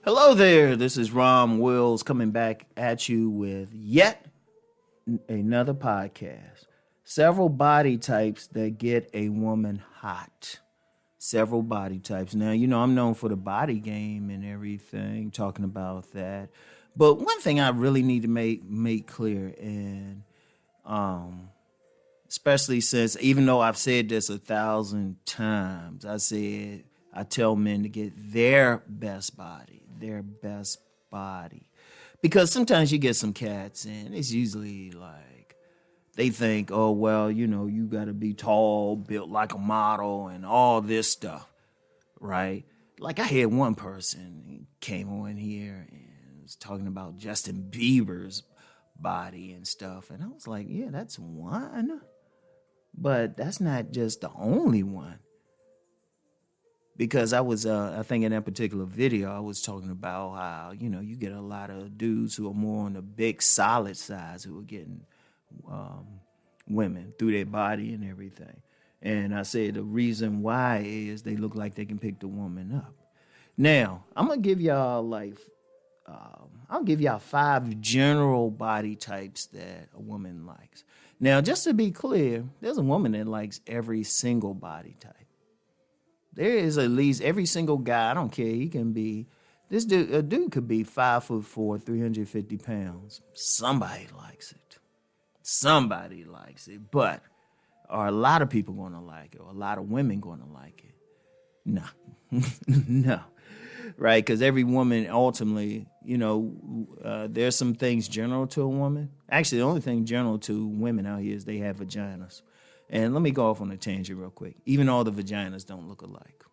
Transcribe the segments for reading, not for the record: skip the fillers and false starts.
Hello there, this is Rom Wills coming back at you with yet another podcast. Several body types that get a woman hot. Several body types. Now, I'm known for the body game and everything, talking about that. But one thing I really need to make clear, and especially since, even though I've said this 1,000 times, I tell men to get their best body. Because sometimes you get some cats and it's usually like they think, oh, well, you got to be tall, built like a model and all this stuff, right? Like I had one person came on here and was talking about Justin Bieber's body and stuff. And I was like, yeah, that's one. But that's not just the only one. Because I was, I think in that particular video, I was talking about how, you get a lot of dudes who are more on the big, solid size who are getting women through their body and everything. And I said the reason why is they look like they can pick the woman up. Now, I'm going to give y'all I'll give y'all 5 general body types that a woman likes. Now, just to be clear, there's a woman that likes every single body type. There is at least every single guy, I don't care, he can be, a dude could be 5'4", 350 pounds. Somebody likes it. But are a lot of people going to like it? Or a lot of women going to like it? No. No. Right? Because every woman ultimately, there's some things general to a woman. Actually, the only thing general to women out here is they have vaginas. And let me go off on a tangent real quick. Even all the vaginas don't look alike.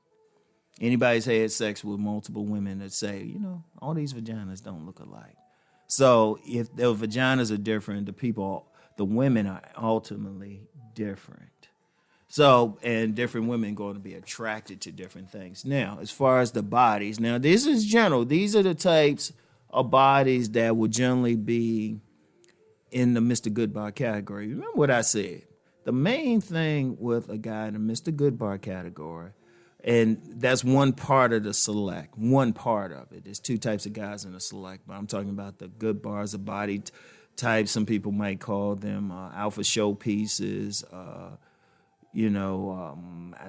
Anybody's had sex with multiple women that say, all these vaginas don't look alike. So if the vaginas are different, the women are ultimately different. So, and different women going to be attracted to different things. Now, as far as the bodies, now this is general. These are the types of bodies that will generally be in the Mr. Goodbar category. Remember what I said. The main thing with a guy in the Mr. Goodbar category, and that's one part of the select, one part of it. There's 2 types of guys in the select, but I'm talking about the Goodbars, the body type. Some people might call them alpha showpieces.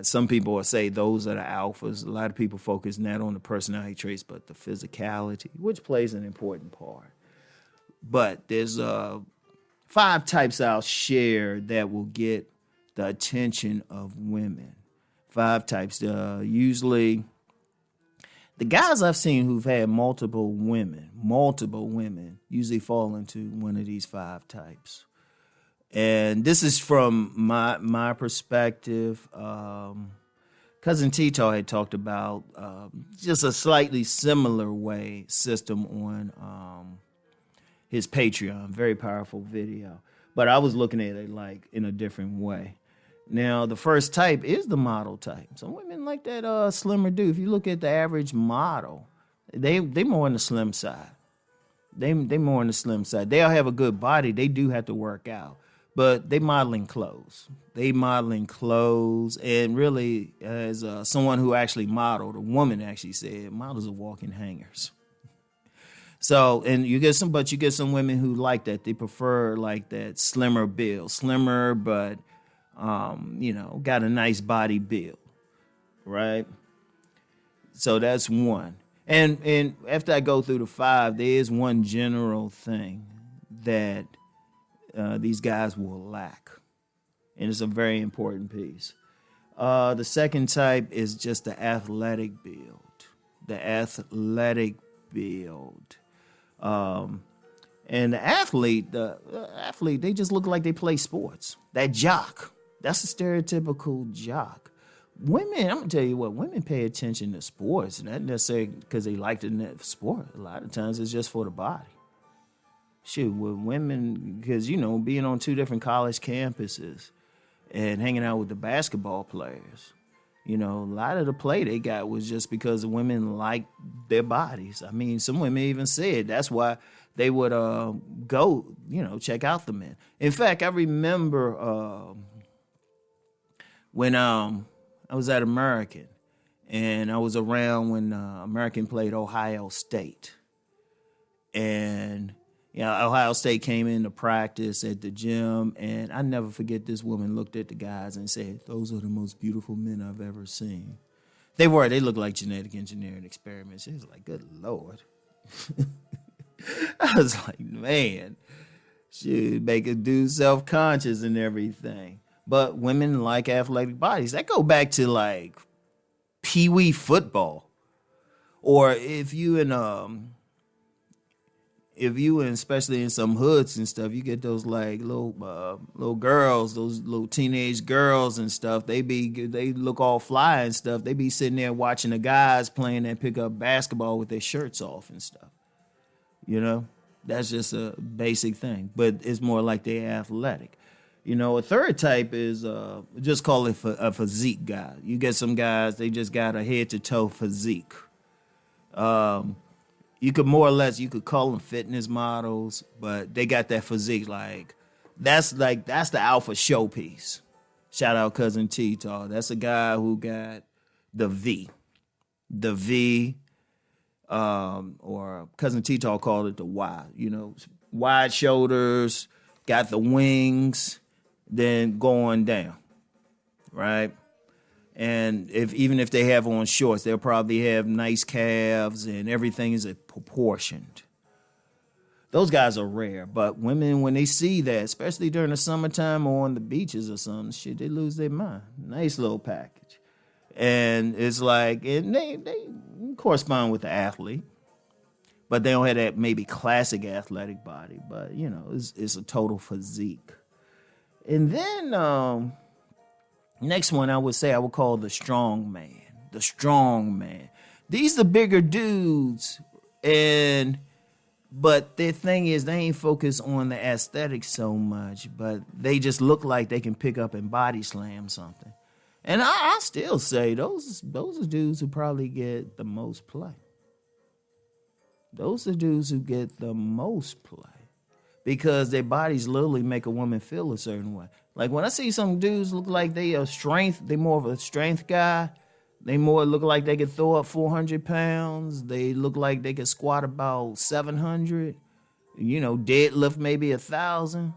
Some people will say those are the alphas. A lot of people focus not on the personality traits, but the physicality, which plays an important part. But there's 5 types I'll share that will get the attention of women. 5 types. Usually, the guys I've seen who've had multiple women, usually fall into one of these 5 types. And this is from my perspective. Cousin Tito had talked about just a slightly similar system on his Patreon. Very powerful video. But I was looking at it like in a different way. Now, the first type is the model type. Some women like that slimmer dude. If you look at the average model, they more on the slim side. They more on the slim side. They'll have a good body. They do have to work out. But they modeling clothes. And really, as someone who actually modeled, a woman actually said, models are walking hangers. So, and you get some women who like that. They prefer like that slimmer build, but, got a nice body build, right? So that's one. And after I go through the 5, there is one general thing that these guys will lack. And it's a very important piece. The second type is just the athletic build. And the athlete, they just look like they play sports. That jock, that's a stereotypical jock. Women, I'm going to tell you what, women pay attention to sports, not necessarily because they like the sport. A lot of times it's just for the body. Shoot, with women, because, being on 2 different college campuses and hanging out with the basketball players, a lot of the play they got was just because the women liked their bodies. I mean, some women even said that's why they would go, check out the men. In fact, I remember when I was at American, And I was around when American played Ohio State. And, Ohio State came into practice at the gym. And I never forget this woman looked at the guys and said, "Those are the most beautiful men I've ever seen." They looked like genetic engineering experiments. She was like, good Lord. I was like, man, she make a dude self-conscious and everything. But women like athletic bodies. That go back to like pee-wee football. Or if you especially in some hoods and stuff, you get those like little girls, those little teenage girls and stuff. They look all fly and stuff. They be sitting there watching the guys playing that pickup basketball with their shirts off and stuff. That's just a basic thing, but it's more like they're athletic. A third type is just call it a physique guy. You get some guys, they just got a head to toe physique. You could call them fitness models, but they got that physique. That's the alpha showpiece. Shout out Cousin T-Taw. That's a guy who got the V. Or Cousin T-Taw called it the Y. Wide shoulders, got the wings, then going down, right? And even if they have on shorts, they'll probably have nice calves and everything is proportioned. Those guys are rare, but women, when they see that, especially during the summertime or on the beaches or something, they lose their mind. Nice little package. And it's like, and they correspond with the athlete, but they don't have that maybe classic athletic body, but, it's a total physique. And then next one I would call the strong man. The strong man. These are bigger dudes, but their thing is they ain't focused on the aesthetics so much, but they just look like they can pick up and body slam something. And I still say those are dudes who probably get the most play. Those are dudes who get the most play because their bodies literally make a woman feel a certain way. Like when I see some dudes look like they more of a strength guy. They more look like they could throw up 400 pounds. They look like they could squat about 700. Deadlift maybe 1,000.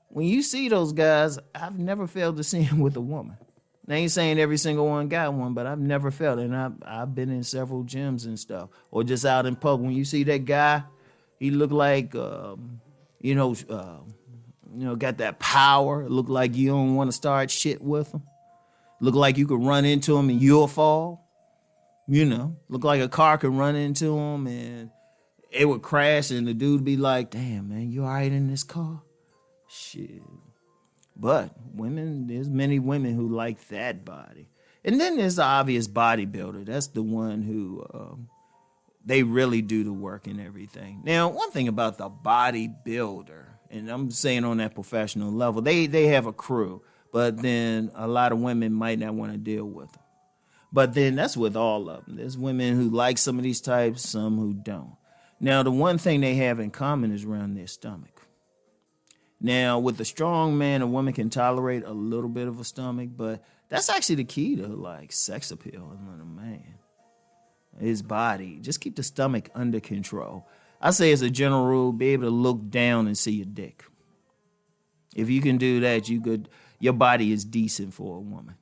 When you see those guys, I've never failed to see them with a woman. I ain't saying every single one got one, but I've never felt it. And I've been in several gyms and stuff, or just out in public. When you see that guy, he look like, got that power. Look like you don't want to start shit with him. Look like you could run into him and you'll fall. Look like a car could run into him and it would crash and the dude be like, "Damn, man, you all right in this car?" Shit. But there's many women who like that body. And then there's the obvious bodybuilder. That's the one who they really do the work and everything. Now, one thing about the bodybuilder, and I'm saying on that professional level, they have a crew, but then a lot of women might not want to deal with them. But then that's with all of them. There's women who like some of these types, some who don't. Now, the one thing they have in common is around their stomach. Now, with a strong man, a woman can tolerate a little bit of a stomach, but that's actually the key to sex appeal in a man. His body. Just keep the stomach under control. I say as a general rule, be able to look down and see your dick. If you can do that, your body is decent for a woman.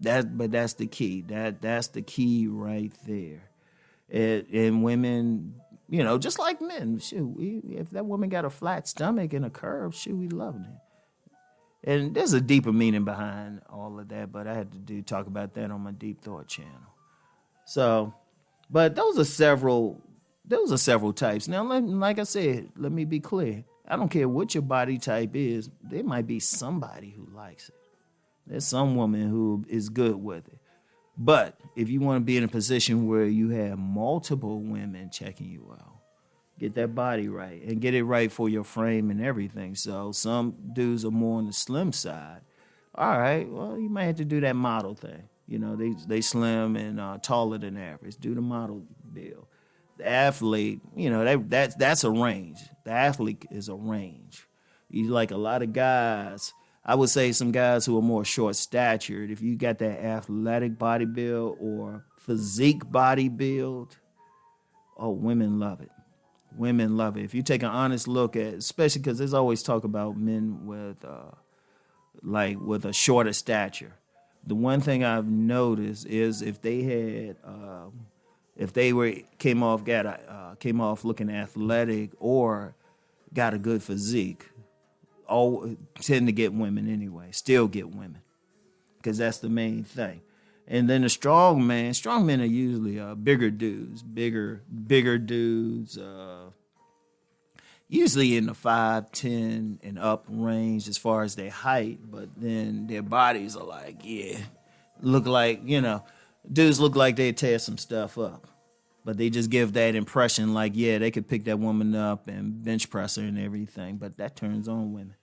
But that's the key. That's the key right there. And women, just like men, if that woman got a flat stomach and a curve, we loving it. And there's a deeper meaning behind all of that, but I had to talk about that on my Deep Thought channel. So, but those are several types. Now, like I said, let me be clear. I don't care what your body type is. There might be somebody who likes it. There's some woman who is good with it. But if you want to be in a position where you have multiple women checking you out, get that body right and get it right for your frame and everything. So some dudes are more on the slim side. All right, well, you might have to do that model thing. They slim and taller than average. Do the model deal. The athlete, that's a range. The athlete is a range. You like a lot of guys. I would say some guys who are more short statured, if you got that athletic body build or physique body build, oh, women love it. Women love it. If you take an honest look at, especially because there's always talk about men with with a shorter stature. The one thing I've noticed is if they had, came off looking athletic or got a good physique, all tend to get women anyway. Still get women, because that's the main thing. And then the strong men are usually bigger dudes, usually in the 5'10" and up range as far as their height, but then their bodies are like, look like, dudes look like they tear some stuff up. But they just give that impression like, they could pick that woman up and bench press her and everything, but that turns on women.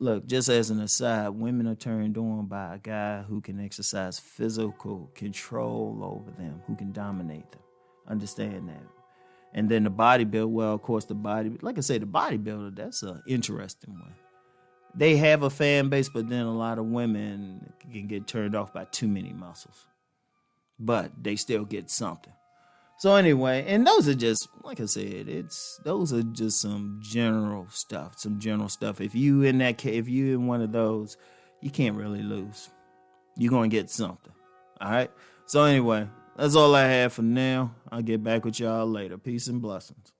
Look, just as an aside, women are turned on by a guy who can exercise physical control over them, who can dominate them. Understand that. And then the bodybuilder, well, of course, the bodybuilder, that's an interesting one. They have a fan base, but then a lot of women can get turned off by too many muscles. But they still get something. So anyway, and those are just, like I said, those are just some general stuff. If you in one of those, you can't really lose. You're going to get something. All right? So anyway, that's all I have for now. I'll get back with y'all later. Peace and blessings.